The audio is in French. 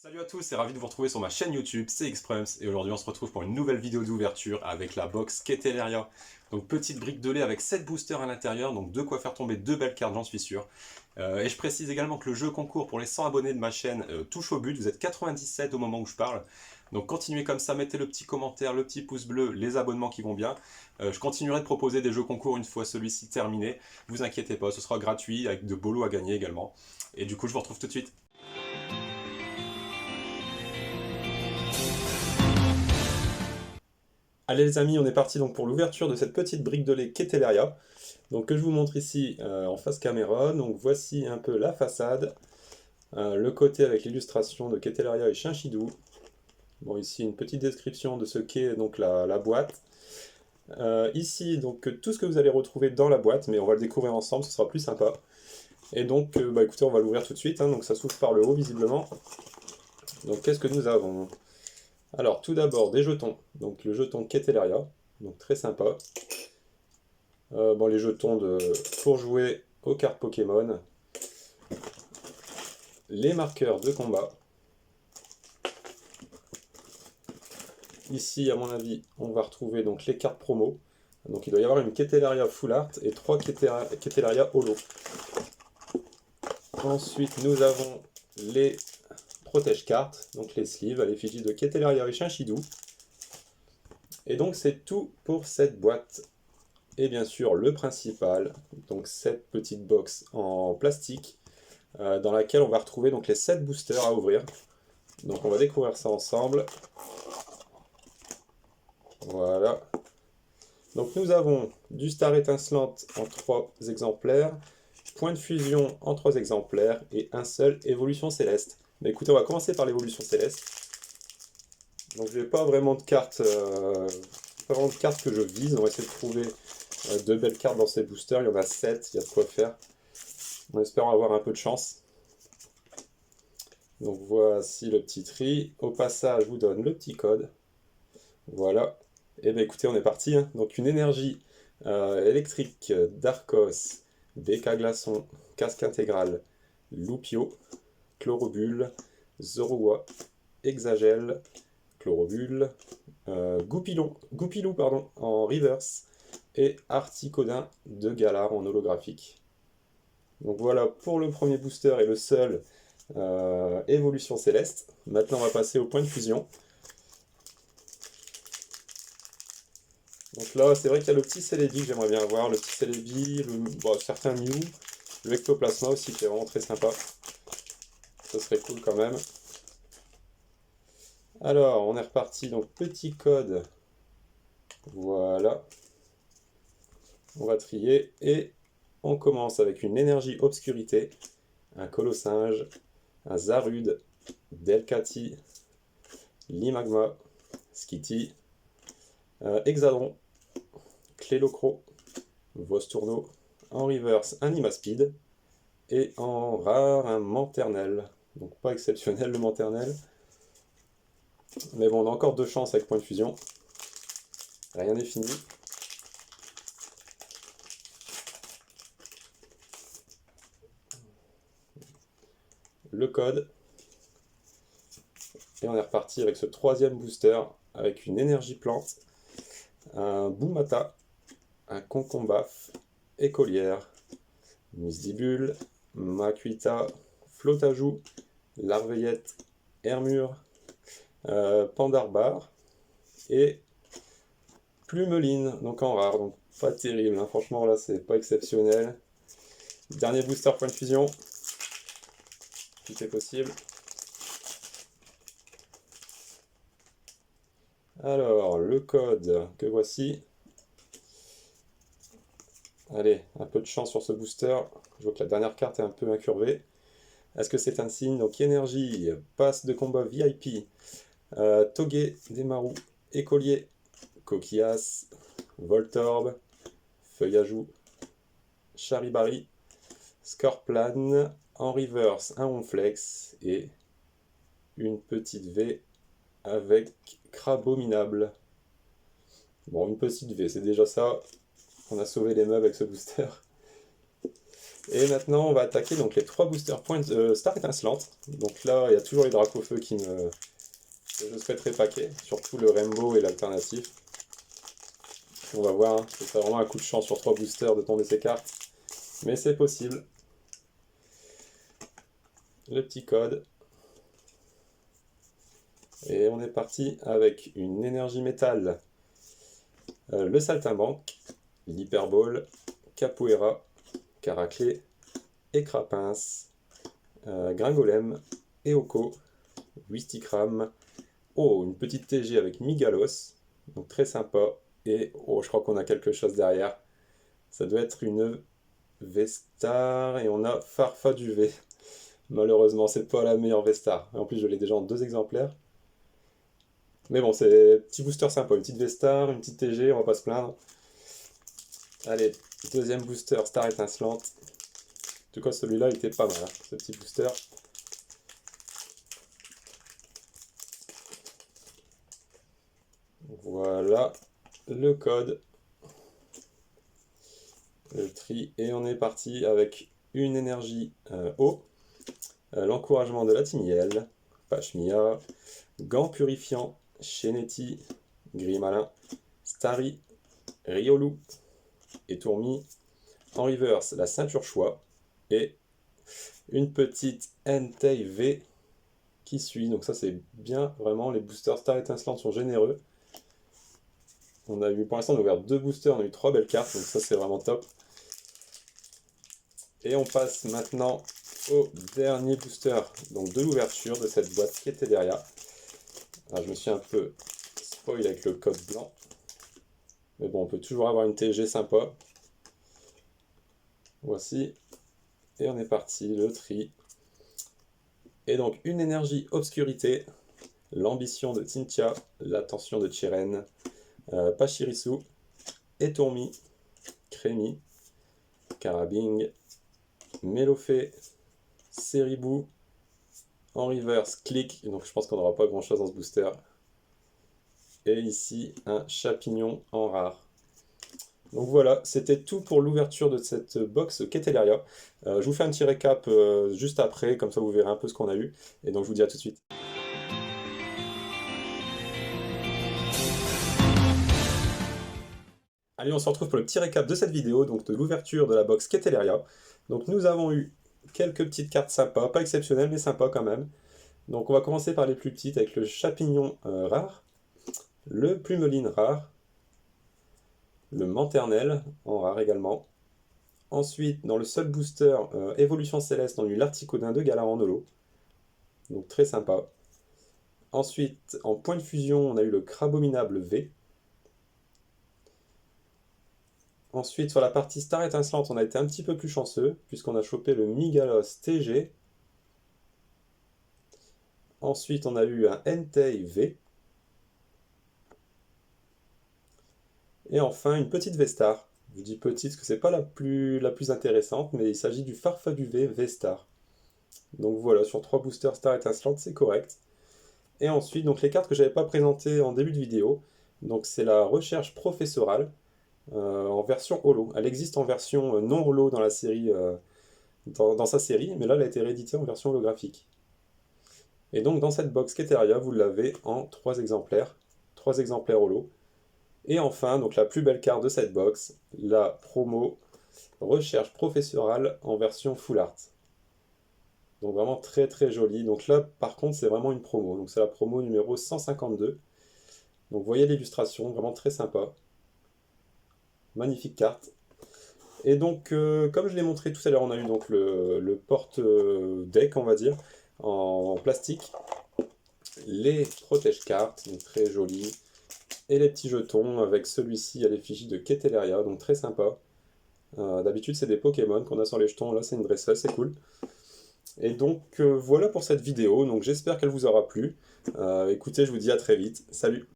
Salut à tous et ravi de vous retrouver sur ma chaîne YouTube, c'est Xprums et aujourd'hui on se retrouve pour une nouvelle vidéo d'ouverture avec la box Keteleria. Donc petite brique de lait avec 7 boosters à l'intérieur, donc de quoi faire tomber 2 belles cartes j'en suis sûr. Et je précise également que le jeu concours pour les 100 abonnés de ma chaîne touche au but, vous êtes 97 au moment où je parle. Donc continuez comme ça, mettez le petit commentaire, le petit pouce bleu, les abonnements qui vont bien. Je continuerai de proposer des jeux concours une fois celui-ci terminé, vous inquiétez pas, ce sera gratuit avec de beaux lots à gagner également. Et du coup je vous retrouve tout de suite. Allez les amis, on est parti donc pour l'ouverture de cette petite brique de lait Keteleria. Donc que je vous montre ici en face caméra. Donc voici un peu la façade. Le côté avec l'illustration de Keteleria et Chinchidou. Bon ici une petite description de ce qu'est donc la boîte. Ici donc tout ce que vous allez retrouver dans la boîte, mais on va le découvrir ensemble, ce sera plus sympa. Et donc écoutez, on va l'ouvrir tout de suite, hein, donc ça s'ouvre par le haut visiblement. Donc qu'est-ce que nous avons? Alors tout d'abord des jetons, donc le jeton Keteleria, donc très sympa. Bon, les jetons pour jouer aux cartes Pokémon. Les marqueurs de combat. Ici, à mon avis, on va retrouver donc les cartes promo. Donc il doit y avoir une Keteleria Full Art et 3 Keteleria Holo. Ensuite, nous avons les protège-cartes, donc les sleeves à l'effigie de Keteleria et Chinchidou. Et donc c'est tout pour cette boîte. Et bien sûr, le principal, donc cette petite box en plastique, dans laquelle on va retrouver donc les 7 boosters à ouvrir. Donc on va découvrir ça ensemble. Voilà. Donc nous avons du Star étincelante en 3 exemplaires, Point de fusion en 3 exemplaires et un seul Évolution céleste. Mais écoutez, on va commencer par l'Évolution céleste. Donc je n'ai pas vraiment de cartes, que je vise. On va essayer de trouver de belles cartes dans ces boosters. Il y en a 7, il y a de quoi faire. On espère avoir un peu de chance. Donc voici le petit tri. Au passage, je vous donne le petit code. Voilà. Et bien écoutez, on est parti. Hein. Donc une énergie électrique d'Arcos, BK Glaçon, Casque Intégral, Loupio, Chlorobule, Zorua, Hexagel, Chlorobule, Goupilou pardon, en reverse, et Articodin de Galar en holographique. Donc voilà pour le premier booster et le seul Évolution Céleste. Maintenant on va passer au point de fusion. Donc là c'est vrai qu'il y a le petit Celebi que j'aimerais bien avoir, le petit Celebi, certains Mew, le Ectoplasma aussi qui est vraiment très sympa. Ça serait cool quand même. Alors on est reparti, donc petit code. Voilà. On va trier et on commence avec une énergie obscurité, un Colossinge, un Zarude, Delcati, Limagma, Skitty, Hexadron, Clélocro, Vostourneau, en reverse un Imaspeed, et en rare un Manternel. Donc pas exceptionnel le Manternel. Mais bon, on a encore 2 chances avec point de fusion. Rien n'est fini. Le code. Et on est reparti avec ce 3e booster avec une énergie plante, un Boumata, un Concombaf, Écolière, Misdibule, Makuita, Flotajou, Larveillette, Hermure, Pandarbar et Plumeline, donc en rare, donc pas terrible, hein. Franchement là c'est pas exceptionnel. Dernier booster point de fusion, tout est possible. Alors, le code que voici. Allez, un peu de chance sur ce booster. Je vois que la dernière carte est un peu incurvée. Est-ce que c'est un signe? Donc, énergie, passe de combat VIP, Toge, Demaru, Écolier, Coquillas, Voltorb, Feuillajou, Charibari, Scorplan, en reverse un Ronflex et une petite V avec Crabominable. Bon, une petite V, c'est déjà ça. On a sauvé les meubles avec ce booster. Et maintenant, on va attaquer donc les 3 boosters Star étincelante. Donc là, il y a toujours les Dracofeu que je souhaiterais paquer, surtout le Rainbow et l'alternatif. On va voir, hein, c'est vraiment un coup de chance sur 3 boosters de tomber ces cartes. Mais c'est possible. Le petit code. Et on est parti avec une énergie métal. Le saltimbanque, l'hyperbole, capoeira, caraclé, écrapince, gringolem, eoko, wistikram. Oh, une petite TG avec Migalos, donc très sympa. Et oh, je crois qu'on a quelque chose derrière. Ça doit être une Vestar et on a Farfaduvé. Malheureusement, c'est pas la meilleure Vestar. En plus, je l'ai déjà en 2 exemplaires. Mais bon, c'est petit booster sympa. Une petite Vestar, une petite TG, on va pas se plaindre. Allez, deuxième booster, Star étincelante. En tout cas, celui-là, il était pas mal, hein, ce petit booster. Voilà le code, le tri, et on est parti avec une énergie eau, l'encouragement de la Timiel, Pashmia, gant purifiant, Sheneti, Gris Malin, Starry, Riolu et Tourmi. En reverse, la ceinture choix et une petite Entei V qui suit. Donc ça c'est bien, vraiment, les boosters Star étincelante sont généreux. On a eu, pour l'instant on a ouvert 2 boosters, on a eu 3 belles cartes, donc ça c'est vraiment top. Et on passe maintenant au dernier booster donc de l'ouverture de cette boîte qui était derrière. Alors, je me suis un peu spoil avec le code blanc. Mais bon, on peut toujours avoir une TG sympa. Voici. Et on est parti, le tri. Et donc une énergie obscurité, l'ambition de Cynthia, l'attention de Chiren, Pachirisu, Etourmi, Crémi, Karabing, Mélofée, Seribou, en reverse, clic, donc je pense qu'on n'aura pas grand chose dans ce booster. Et ici, un chapignon en rare. Donc voilà, c'était tout pour l'ouverture de cette box Keteleria. Je vous fais un petit récap juste après, comme ça vous verrez un peu ce qu'on a eu. Et donc je vous dis à tout de suite. Allez, on se retrouve pour le petit récap de cette vidéo, donc de l'ouverture de la box Keteleria. Donc nous avons eu quelques petites cartes sympas, pas exceptionnelles mais sympas quand même. Donc on va commencer par les plus petites avec le chapignon rare, le plumeline rare, le Manternel en rare également. Ensuite, dans le seul booster Évolution Céleste, on a eu l'Articodin de Galar en holo. Donc très sympa. Ensuite, en point de fusion, on a eu le Crabominable V. Ensuite, sur la partie Star étincelante, on a été un petit peu plus chanceux, puisqu'on a chopé le Migalos TG. Ensuite, on a eu un Entei V. Et enfin, une petite Vestar. Je dis petite parce que c'est pas la plus intéressante, mais il s'agit du Farfaduvé V-Star. Donc voilà, sur 3 boosters Star étincelante, c'est correct. Et ensuite, donc les cartes que j'avais pas présentées en début de vidéo, donc c'est la recherche professorale en version holo. Elle existe en version non holo dans la série, dans sa série, mais là elle a été rééditée en version holographique. Et donc dans cette box Keteleria, vous l'avez en 3 exemplaires holo. Et enfin, donc la plus belle carte de cette box, la promo recherche professorale en version full art. Donc vraiment très très joli. Donc là par contre c'est vraiment une promo. Donc c'est la promo numéro 152. Donc vous voyez l'illustration, vraiment très sympa. Magnifique carte. Et donc comme je l'ai montré tout à l'heure, on a eu donc le porte-deck on va dire, en plastique. Les protège-cartes, donc très joli. Et les petits jetons avec celui-ci à l'effigie de Keteleria, donc très sympa. D'habitude c'est des Pokémon qu'on a sur les jetons, là c'est une dresseuse, c'est cool. Et donc voilà pour cette vidéo, donc j'espère qu'elle vous aura plu. Écoutez, je vous dis à très vite, salut!